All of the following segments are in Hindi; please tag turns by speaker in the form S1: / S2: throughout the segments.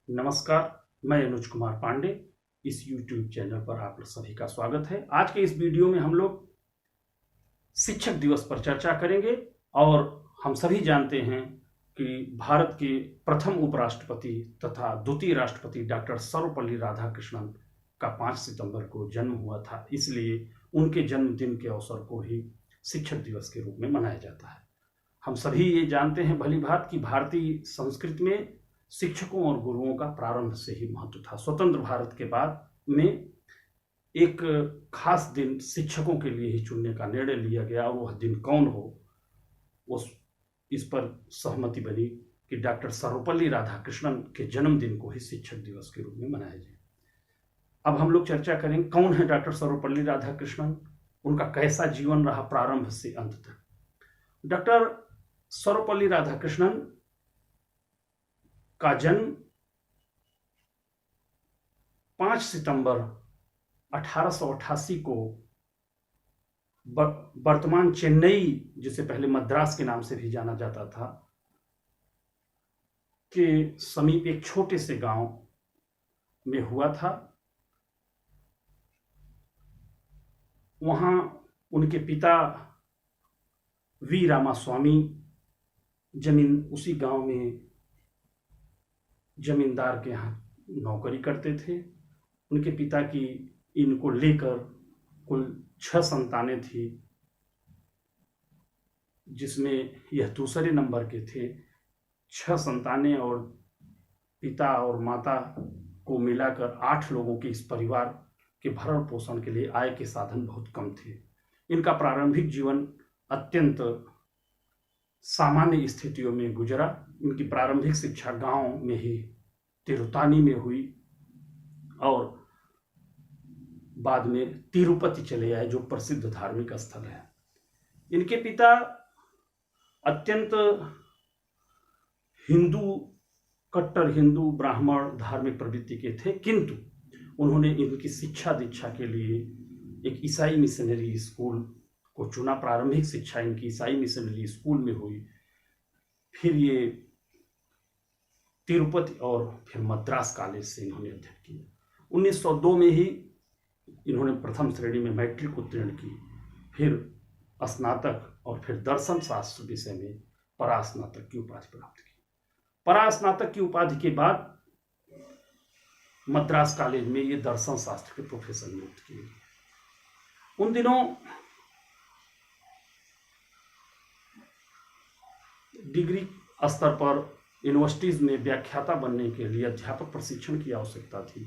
S1: नमस्कार, मैं अनुज कुमार पांडे। इस YouTube चैनल पर आप सभी का स्वागत है। आज के इस वीडियो में हम लोग शिक्षक दिवस पर चर्चा करेंगे। और हम सभी जानते हैं कि भारत के प्रथम उपराष्ट्रपति तथा द्वितीय राष्ट्रपति डॉक्टर सर्वपल्ली राधाकृष्णन का 5 सितंबर को जन्म हुआ था, इसलिए उनके जन्मदिन के अवसर को ही शिक्षक दिवस के रूप में मनाया जाता है। हम सभी ये जानते हैं भली भांति कि भारतीय संस्कृति में शिक्षकों और गुरुओं का प्रारंभ से ही महत्व था। स्वतंत्र भारत के बाद में एक खास दिन शिक्षकों के लिए ही चुनने का निर्णय लिया गया, और वह दिन कौन हो, उस इस पर सहमति बनी कि डॉक्टर सर्वपल्ली राधाकृष्णन के जन्मदिन को ही शिक्षक दिवस के रूप में मनाया जाए। अब हम लोग चर्चा करेंगे कौन है डॉक्टर सर्वपल्ली राधाकृष्णन, उनका कैसा जीवन रहा प्रारंभ से अंत तक। डॉक्टर सर्वपल्ली राधाकृष्णन का जन्म 5 सितंबर 1888 को वर्तमान चेन्नई, जिसे पहले मद्रास के नाम से भी जाना जाता था, के समीप एक छोटे से गांव में हुआ था। वहां उनके पिता वी रामास्वामी उसी गांव में जमींदार के यहाँ नौकरी करते थे। उनके पिता की इनको लेकर कुल 6 संतानें थी, जिसमें यह दूसरे नंबर के थे। 6 संतानें और पिता और माता को मिलाकर 8 लोगों के इस परिवार के भरण पोषण के लिए आय के साधन बहुत कम थे। इनका प्रारंभिक जीवन अत्यंत सामान्य स्थितियों में गुजरा। इनकी प्रारंभिक शिक्षा गांव में ही तिरुतानी में हुई और बाद में तिरुपति चले आए, जो प्रसिद्ध धार्मिक स्थल है। इनके पिता अत्यंत कट्टर हिंदू ब्राह्मण धार्मिक प्रवृत्ति के थे, किंतु उन्होंने इनकी शिक्षा दीक्षा के लिए एक ईसाई मिशनरी स्कूल को चुना। प्रारंभिक शिक्षा इनकी ईसाई मिशनरी स्कूल में हुई, फिर ये तिरुपति और फिर मद्रास कॉलेज से इन्होंने अध्ययन किया। 1902 में ही इन्होंने प्रथम श्रेणी में मैट्रिक उत्तीर्ण की, फिर स्नातक और फिर दर्शन शास्त्र विषय में परास्नातक की उपाधि प्राप्त की। परास्नातक की उपाधि के बाद मद्रास कॉलेज में ये दर्शन शास्त्र के प्रोफेसर नियुक्त किए गए। उन दिनों डिग्री स्तर पर यूनिवर्सिटीज में व्याख्याता बनने के लिए अध्यापक प्रशिक्षण की आवश्यकता थी,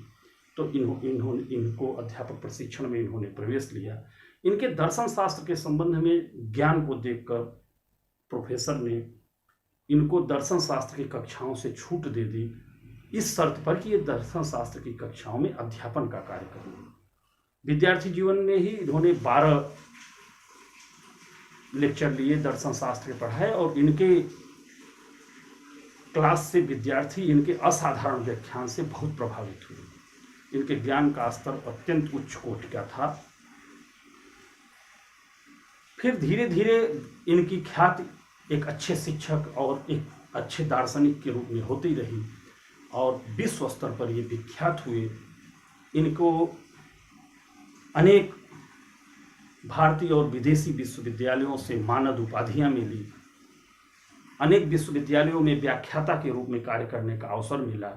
S1: तो इनको अध्यापक प्रशिक्षण में इन्होंने प्रवेश लिया। इनके दर्शन शास्त्र के संबंध में ज्ञान को देखकर प्रोफेसर ने इनको दर्शन शास्त्र की कक्षाओं से छूट दे दी, इस शर्त पर कि ये दर्शन शास्त्र की कक्षाओं में अध्यापन का कार्य करेंगे। विद्यार्थी जीवन में ही इन्होंने 12 लेक्चर लिए दर्शन शास्त्र के पढ़ाए, और इनके क्लास से विद्यार्थी इनके असाधारण व्याख्यान से बहुत प्रभावित हुए। इनके ज्ञान का स्तर अत्यंत उच्च कोटि का था। फिर धीरे धीरे इनकी ख्याति एक अच्छे शिक्षक और एक अच्छे दार्शनिक के रूप में होती रही, और विश्व स्तर पर ये विख्यात हुए। इनको अनेक भारतीय और विदेशी विश्वविद्यालयों से मानद उपाधियां मिली। अनेक विश्वविद्यालयों में व्याख्याता के रूप में कार्य करने का अवसर मिला।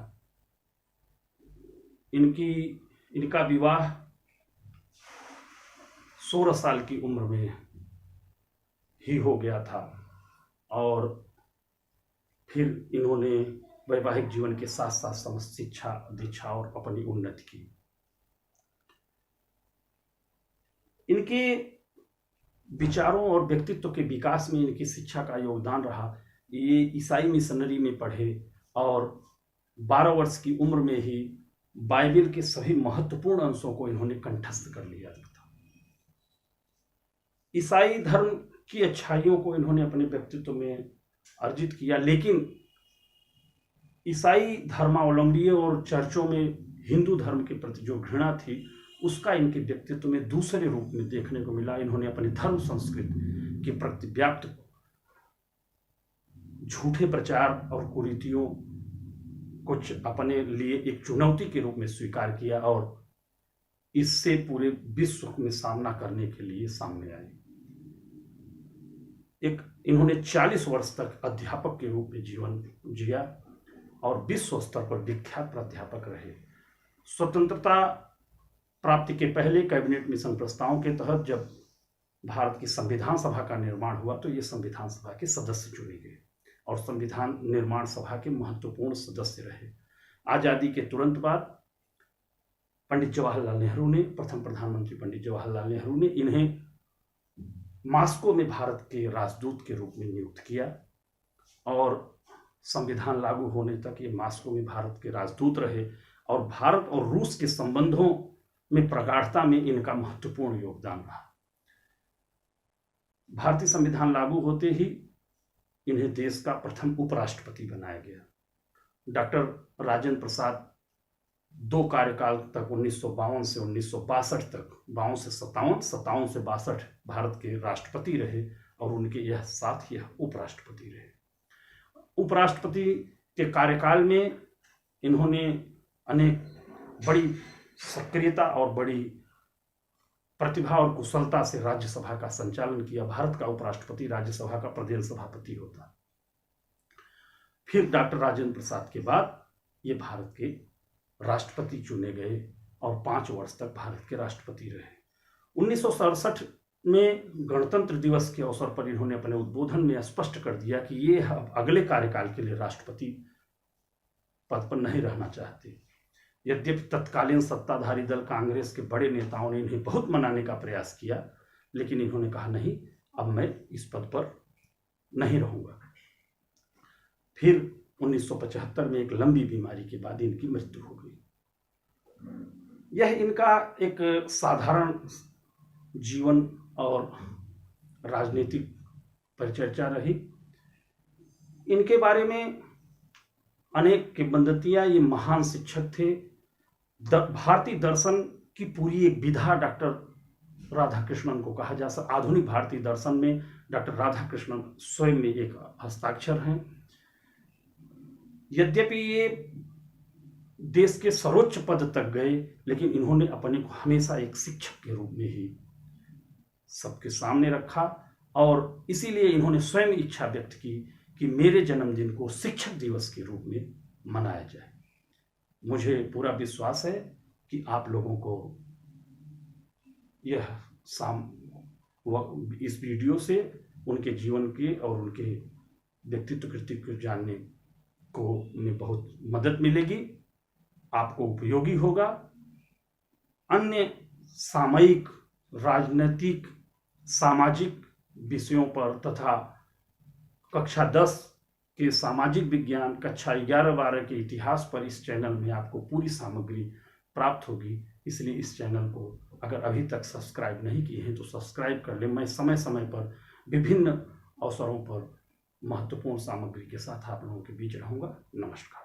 S1: इनका विवाह 16 साल की उम्र में ही हो गया था, और फिर इन्होंने वैवाहिक जीवन के साथ साथ समस्त शिक्षा दीक्षा और अपनी उन्नति की। इनके विचारों और व्यक्तित्व के विकास में इनकी शिक्षा का योगदान रहा। ये ईसाई मिशनरी में पढ़े और 12 वर्ष की उम्र में ही बाइबल के सभी महत्वपूर्ण अंशों को इन्होंने कंठस्थ कर लिया था। ईसाई धर्म की अच्छाइयों को इन्होंने अपने व्यक्तित्व में अर्जित किया, लेकिन ईसाई धर्मावलंबियों और चर्चों में हिंदू धर्म के प्रति जो घृणा थी, उसका इनके व्यक्तित्व में दूसरे रूप में देखने को मिला। इन्होंने अपनी धर्म संस्कृति के प्रति व्याप्त झूठे प्रचार और कुरीतियों कुछ अपने लिए एक चुनौती के रूप में स्वीकार किया और इससे पूरे विश्व में सामना करने के लिए सामने आए। इन्होंने 40 वर्ष तक अध्यापक के रूप में जीवन जिया और विश्व स्तर पर विख्यात प्राध्यापक रहे। स्वतंत्रता प्राप्ति के पहले कैबिनेट मिशन प्रस्तावों के तहत जब भारत की संविधान सभा का निर्माण हुआ तो ये संविधान सभा के सदस्य चुने गए और संविधान निर्माण सभा के महत्वपूर्ण सदस्य रहे। आजादी के तुरंत बाद पंडित जवाहरलाल नेहरू ने, प्रथम प्रधानमंत्री पंडित जवाहरलाल नेहरू ने इन्हें मास्को में भारत के राजदूत के रूप में नियुक्त किया और संविधान लागू होने तक ये मास्को में भारत के राजदूत रहे और भारत और रूस के संबंधों में प्रगाढ़ता में इनका महत्वपूर्ण योगदान रहा। भारतीय संविधान लागू होते ही इन्हें देश का प्रथम उपराष्ट्रपति बनाया गया। डॉक्टर राजेंद्र प्रसाद 2 कार्यकाल तक 1952 से 1962 तक, 52 से 57, 57 से 62 भारत के राष्ट्रपति रहे और उनके यह साथ ही उपराष्ट्रपति रहे। उपराष्ट्रपति के कार्यकाल में इन्होंने अनेक बड़ी सक्रियता और बड़ी प्रतिभा और कुशलता से राज्यसभा का संचालन किया। भारत का उपराष्ट्रपति राज्यसभा का प्रदेश सभापति होता। फिर डॉक्टर राजेंद्र प्रसाद के बाद ये भारत के राष्ट्रपति चुने गए और 5 वर्ष तक भारत के राष्ट्रपति रहे। 1967 में गणतंत्र दिवस के अवसर पर इन्होंने अपने उद्बोधन में स्पष्ट कर दिया कि ये अगले कार्यकाल के लिए राष्ट्रपति पद पर नहीं रहना चाहते। यद्यपि तत्कालीन सत्ताधारी दल कांग्रेस के बड़े नेताओं ने इन्हें बहुत मनाने का प्रयास किया, लेकिन इन्होंने कहा नहीं, अब मैं इस पद पर नहीं रहूंगा। फिर 1975 में एक लंबी बीमारी के बाद इनकी मृत्यु हो गई। यह इनका एक साधारण जीवन और राजनीतिक परिचर्चा रही। इनके बारे में अनेक किंवदंतियां, ये महान शिक्षक थे। भारतीय दर्शन की पूरी एक विधा डॉक्टर राधाकृष्णन को कहा जा सकता। आधुनिक भारतीय दर्शन में डॉक्टर राधाकृष्णन स्वयं में एक हस्ताक्षर हैं। यद्यपि ये देश के सर्वोच्च पद तक गए, लेकिन इन्होंने अपने को हमेशा एक शिक्षक के रूप में ही सबके सामने रखा और इसीलिए इन्होंने स्वयं इच्छा व्यक्त की कि मेरे जन्मदिन को शिक्षक दिवस के रूप में मनाया जाए। मुझे पूरा विश्वास है कि आप लोगों को यह इस वीडियो से उनके जीवन के और उनके व्यक्तित्व कृतित्व को जानने को में बहुत मदद मिलेगी, आपको उपयोगी होगा। अन्य सामयिक, राजनीतिक, सामाजिक विषयों पर तथा कक्षा 10 के सामाजिक विज्ञान, कक्षा 11-12 के इतिहास पर इस चैनल में आपको पूरी सामग्री प्राप्त होगी। इसलिए इस चैनल को अगर अभी तक सब्सक्राइब नहीं किए हैं तो सब्सक्राइब कर लें। मैं समय समय पर विभिन्न अवसरों पर महत्वपूर्ण सामग्री के साथ आप लोगों के बीच रहूँगा। नमस्कार।